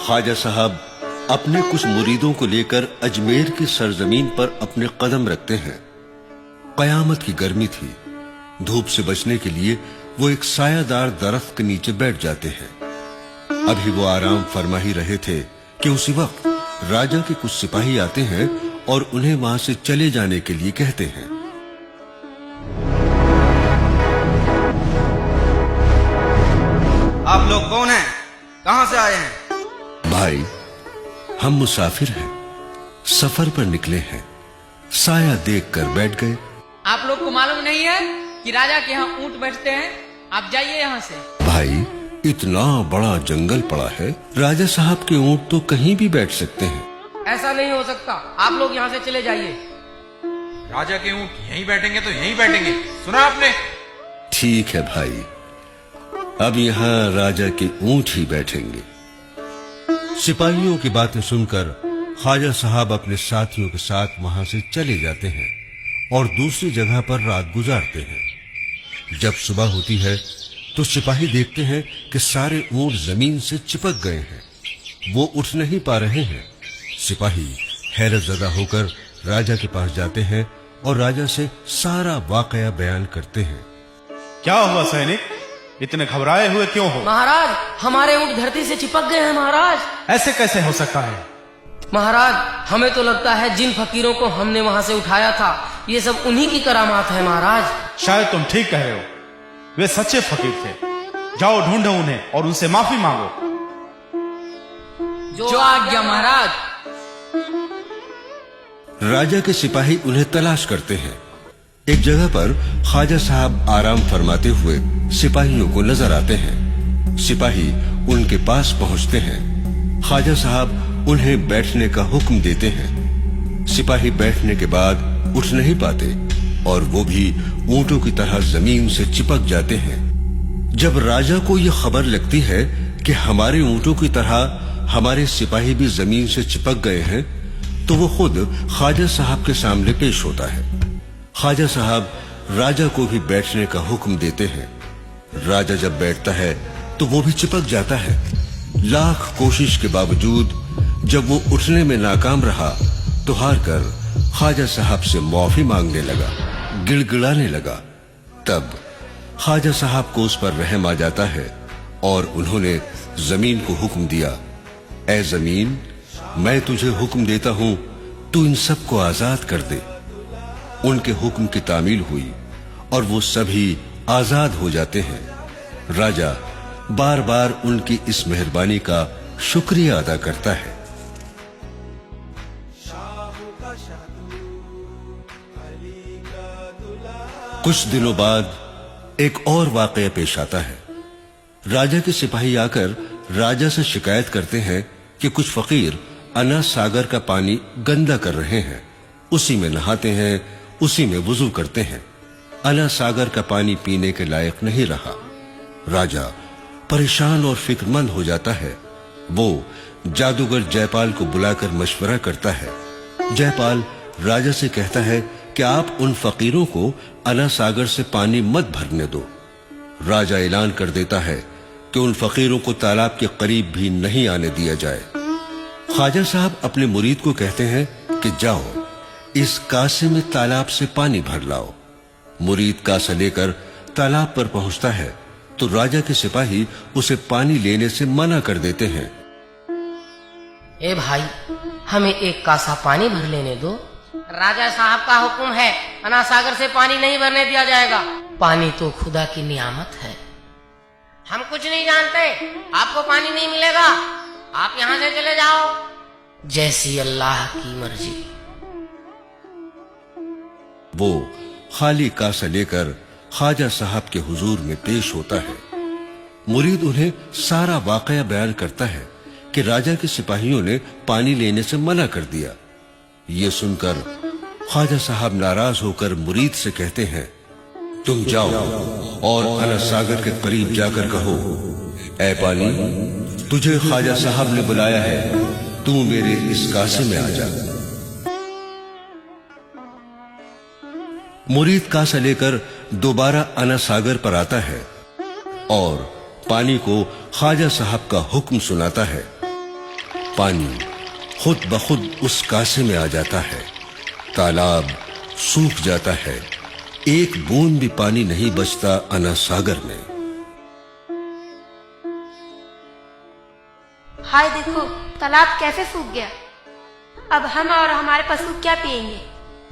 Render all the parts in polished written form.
ख्वाजा साहब अपने कुछ मुरीदों को लेकर अजमेर की सरजमीन पर अपने कदम रखते हैं। कयामत की गर्मी थी। धूप से बचने के लिए वो एक सायादार दरख्त के नीचे बैठ जाते हैं। अभी वो आराम फरमा ही रहे थे कि उसी वक्त राजा के कुछ सिपाही आते हैं और उन्हें वहां से चले जाने के लिए कहते हैं। आप लोग कौन हैं? कहां से आए हैं? भाई, हम मुसाफिर हैं, सफर पर निकले हैं, साया देखकर बैठ गए। आप लोग को मालूम नहीं है कि राजा के यहाँ ऊंट बैठते हैं? आप जाइए यहाँ से। भाई, इतना बड़ा जंगल पड़ा है, राजा साहब के ऊंट तो कहीं भी बैठ सकते हैं। ऐसा नहीं हो सकता, आप लोग यहाँ से चले जाइए। राजा के ऊंट यहीं बैठेंगे तो यहीं बैठेंगे, सुना आपने? ठीक है भाई, अब यहाँ राजा के ऊंट ही बैठेंगे। सिपाहियों की बातें सुनकर ख्वाजा साहब अपने साथियों के साथ वहां से चले जाते हैं और दूसरी जगह पर रात गुजारते हैं। जब सुबह होती है तो सिपाही देखते हैं कि सारे ऊंट जमीन से चिपक गए हैं, वो उठ नहीं पा रहे हैं। सिपाही हैरत ज़दा होकर राजा के पास जाते हैं और राजा से सारा वाकया बयान करते हैं। क्या हुआ सैनिक, इतने घबराए हुए क्यों हो? महाराज, हमारे ऊंट धरती से चिपक गए हैं महाराज। ऐसे कैसे हो सकता है? महाराज, हमें तो लगता है जिन फकीरों को हमने वहां से उठाया था, ये सब उन्हीं की करामात है महाराज। शायद तुम ठीक कह रहे हो, वे सच्चे फकीर थे। जाओ ढूंढो उन्हें और उनसे माफी मांगो। जो आज्ञा महाराज। राजा के सिपाही उन्हें तलाश करते हैं। एक जगह पर ख्वाजा साहब आराम फरमाते हुए सिपाहियों को नजर आते हैं। सिपाही उनके पास पहुंचते हैं। ख्वाजा साहब उन्हें बैठने का हुक्म देते हैं। सिपाही बैठने के बाद उठ नहीं पाते और वो भी ऊंटों की तरह जमीन से चिपक जाते हैं। जब राजा को यह खबर लगती है कि हमारे ऊंटों की तरह हमारे सिपाही भी जमीन से चिपक गए हैं, तो वो खुद ख्वाजा साहब के सामने पेश होता है। ख्वाजा साहब राजा को भी बैठने का हुक्म देते हैं। राजा जब बैठता है तो वो भी चिपक जाता है। लाख कोशिश के बावजूद जब वो उठने में नाकाम रहा तो हार कर ख्वाजा साहब से माफी मांगने लगा, गिड़गिड़ाने लगा। तब ख्वाजा साहब को उस पर रहम आ जाता है और उन्होंने जमीन को हुक्म दिया, ऐ जमीन, मैं तुझे हुक्म देता हूं, तू इन सबको आजाद कर दे। उनके हुक्म की तामील हुई और वो सभी आजाद हो जाते हैं। राजा बार बार उनकी इस मेहरबानी का शुक्रिया अदा करता है। कुछ दिनों बाद एक और वाकया पेश आता है। राजा के सिपाही आकर राजा से शिकायत करते हैं कि कुछ फकीर अना सागर का पानी गंदा कर रहे हैं, उसी में नहाते हैं, उसी में वुजू करते हैं। अना सागर का पानी पीने के लायक नहीं रहा। राजा परेशान और फिक्रमंद हो जाता है। वो जादूगर जयपाल को बुलाकर मशवरा करता है। जयपाल राजा से कहता है कि आप उन फकीरों को अना सागर से पानी मत भरने दो। राजा ऐलान कर देता है कि उन फकीरों को तालाब के करीब भी नहीं आने दिया जाए। ख्वाजा साहब अपने मुरीद को कहते हैं कि जाओ, इस कासे में तालाब से पानी भर लाओ। मुरीद कासा लेकर तालाब पर पहुंचता है तो राजा के सिपाही उसे पानी लेने से मना कर देते हैं। ए भाई, हमें एक कासा पानी भर लेने दो। राजा साहब का हुक्म है, अना सागर से पानी नहीं भरने दिया जाएगा। पानी तो खुदा की नियामत है। हम कुछ नहीं जानते, आपको पानी नहीं मिलेगा, आप यहाँ से चले जाओ, जैसी अल्लाह की मर्जी। वो खाली कासा लेकर ख्वाजा साहब के हुजूर में पेश होता है। मुरीद उन्हें सारा वाकया बयान करता है कि राजा के सिपाहियों ने पानी लेने से मना कर दिया। ये सुनकर ख्वाजा साहब नाराज होकर मुरीद से कहते हैं, तुम जाओ और अना सागर के करीब जाकर कहो, ऐ पानी, तुझे ख्वाजा साहब ने बुलाया है, तू मेरे इस कासे में आ जा। मुरीद कासा लेकर दोबारा अना सागर पर आता है और पानी को ख्वाजा साहब का हुक्म सुनाता है। पानी खुद ब खुद उस कासे में आ जाता है। तालाब सूख जाता है। एक बूंद भी पानी नहीं बचता अना सागर में। हाय देखो, तालाब कैसे सूख गया। अब हम और हमारे पशु क्या पिएंगे।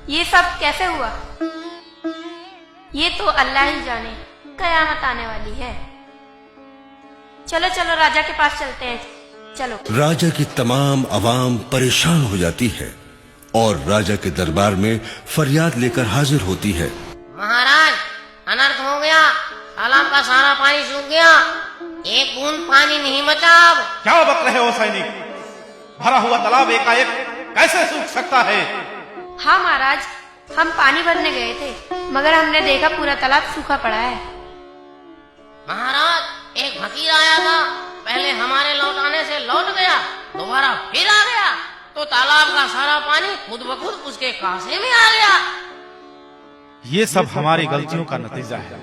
ये सब कैसे हुआ। ये तो अल्लाह ही जाने, कयामत आने वाली है। चलो चलो राजा के पास चलते हैं, चलो। राजा की तमाम अवाम परेशान हो जाती है और राजा के दरबार में फरियाद लेकर हाजिर होती है। महाराज, अनर्थ हो गया, तालाब का सारा पानी सूख गया, एक बूंद पानी नहीं बचा। अब क्या बक रहे हो सैनिक? भरा हुआ तालाब एकाएक कैसे सूख सकता है? हाँ महाराज, हम पानी भरने गए थे, मगर हमने देखा पूरा तालाब सूखा पड़ा है। महाराज, एक फकीर आया था, पहले हमारे लौटाने से लौट गया, दोबारा फिर आ गया, तो तालाब का सारा पानी खुद ब खुद उसके कासे में आ गया। ये सब हमारी गलतियों का नतीजा है।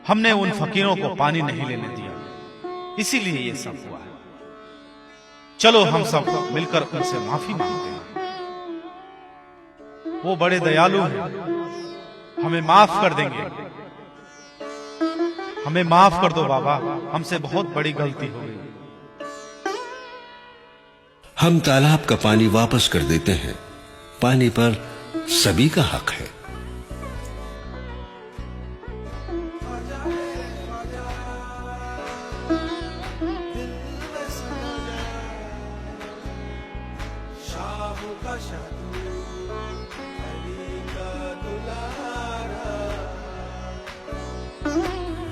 हमने उन फकीरों को पानी नहीं लेने दिया, इसीलिए ये सब हुआ है। चलो हम सब मिलकर उनसे माफी मांगते हैं। वो बड़े दयालु हैं, हमें माफ कर देंगे। हमें माफ कर दो बाबा, हमसे बहुत बड़ी गलती हो गई। हम तालाब का पानी वापस कर देते हैं। पानी पर सभी का हक है।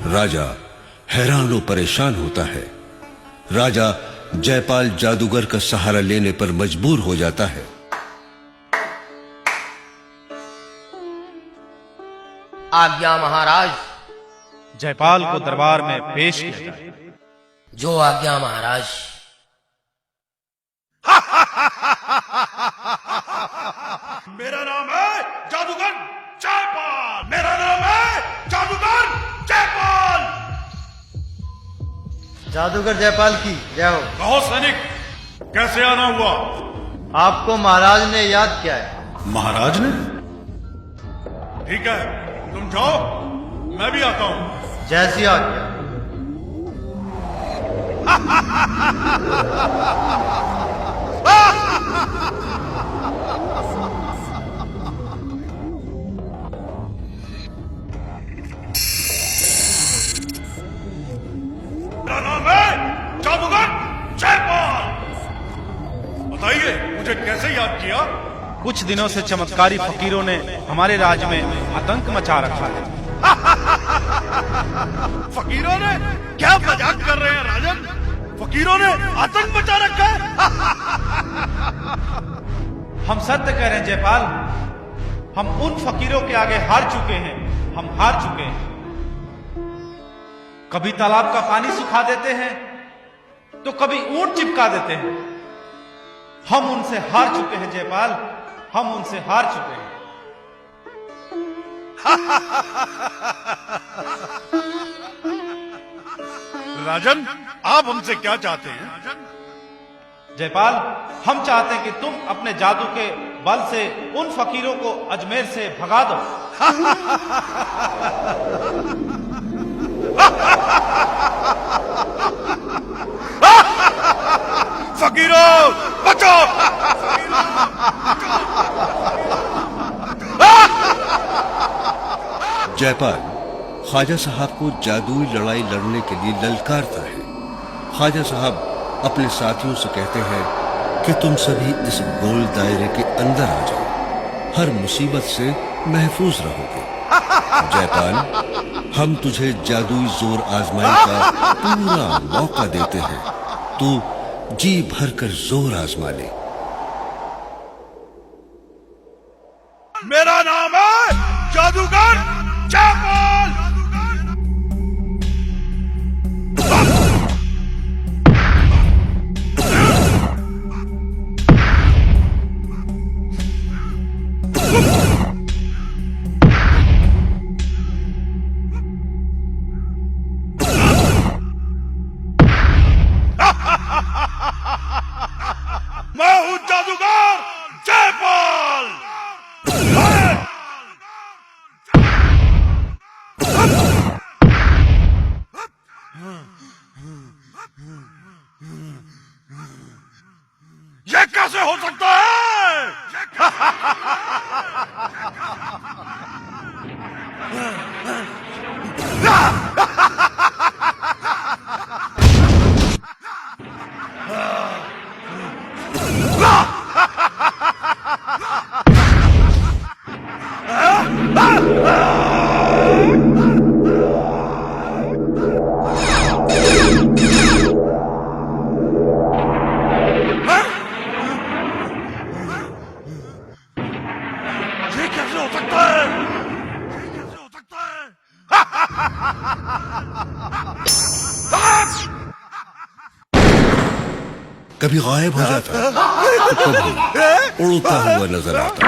राजा हैरान और परेशान होता है। राजा जयपाल जादूगर का सहारा लेने पर मजबूर हो जाता है। आज्ञा महाराज। जयपाल को दरबार में पेश किया जाए। जो आज्ञा महाराज। मेरा नाम है जादूगर जयपाल। मेरा नाम है जादूगर जयपाल। जादूगर जयपाल की जय हो। कहो सैनिक, कैसे आना हुआ? आपको महाराज ने याद किया है। महाराज ने? ठीक है, तुम जाओ, मैं भी आता हूं। जैसी आज्ञा। मेरा नाम है जादूगर जयपाल। बताइए, मुझे कैसे याद किया? कुछ दिनों से चमत्कारी फकीरों ने हमारे राज्य में आतंक मचा रखा है। फकीरों ने? क्या मजाक कर रहे हैं राजन? फकीरों ने आतंक मचा रखा है? हम सत्य कह रहे हैं जयपाल। हम उन फकीरों के आगे हार चुके हैं। हम हार चुके हैं। कभी तालाब का पानी सुखा देते हैं, तो कभी ऊंट चिपका देते हैं। हम उनसे हार चुके हैं जयपाल, हम उनसे हार चुके हैं। राजन, आप हमसे क्या चाहते हैं? जयपाल, हम चाहते हैं कि तुम अपने जादू के बल से उन फकीरों को अजमेर से भगा दो। फकीरों बचो! जयपाल ख्वाजा साहब को जादुई लड़ाई लड़ने के लिए ललकारता है। ख्वाजा साहब अपने साथियों से कहते हैं कि तुम सभी इस गोल दायरे के अंदर आ जाओ, हर मुसीबत से महफूज रहोगे। जयपाल, हम तुझे जादुई जोर आजमाई का पूरा मौका देते हैं। तू जी भरकर जोर आजमा ले। मेरा नाम है जादूगर जयपाल। कैसे हो सकता है? ये कैसे हो सकता है? ये कैसे हो सकता है? कभी गायब हो जाता तो कभी उड़ता हुआ नजर आता।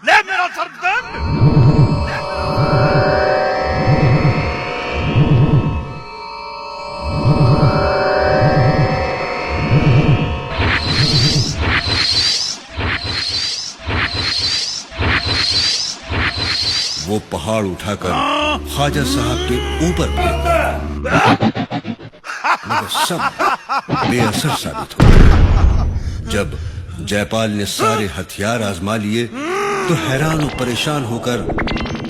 ले मेरा सर्पदंड। वो पहाड़ उठाकर ख्वाजा साहब के ऊपर फेंका, मगर सब बेअसर साबित हो गया। जब जयपाल ने सारे हथियार आजमा लिए तो हैरान और परेशान होकर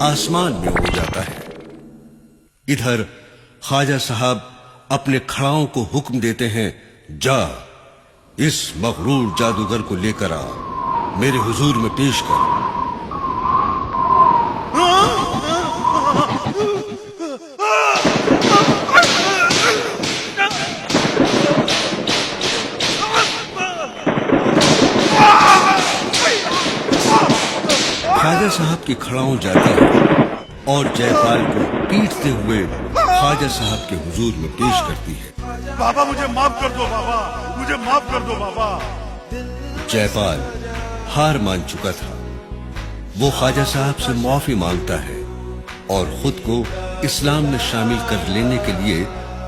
आसमान में उड़ जाता है। इधर ख्वाजा साहब अपने खड़ाओं को हुक्म देते हैं, जा इस मगरूर जादूगर को लेकर आ, मेरे हुजूर में पेश कर। ख्वाजा साहब की खड़ाओं जाती है और जयपाल को पीटते हुए ख्वाजा साहब के हुजूर में पेश करती है। बाबा मुझे माफ कर दो बाबा, मुझे माफ कर दो बाबा। जयपाल हार मान चुका था। वो ख्वाजा साहब से माफी मांगता है और खुद को इस्लाम में शामिल कर लेने के लिए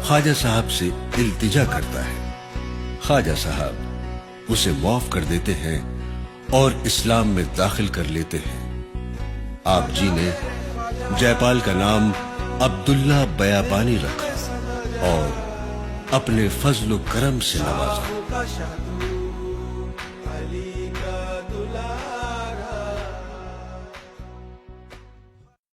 ख्वाजा साहब से इल्तिजा करता है। ख्वाजा साहब उसे माफ कर देते हैं और इस्लाम में दाखिल कर लेते हैं। आप जी ने जयपाल का नाम अब्दुल्ला बयाबानी रखा और अपने फजल व करम से नवाजा।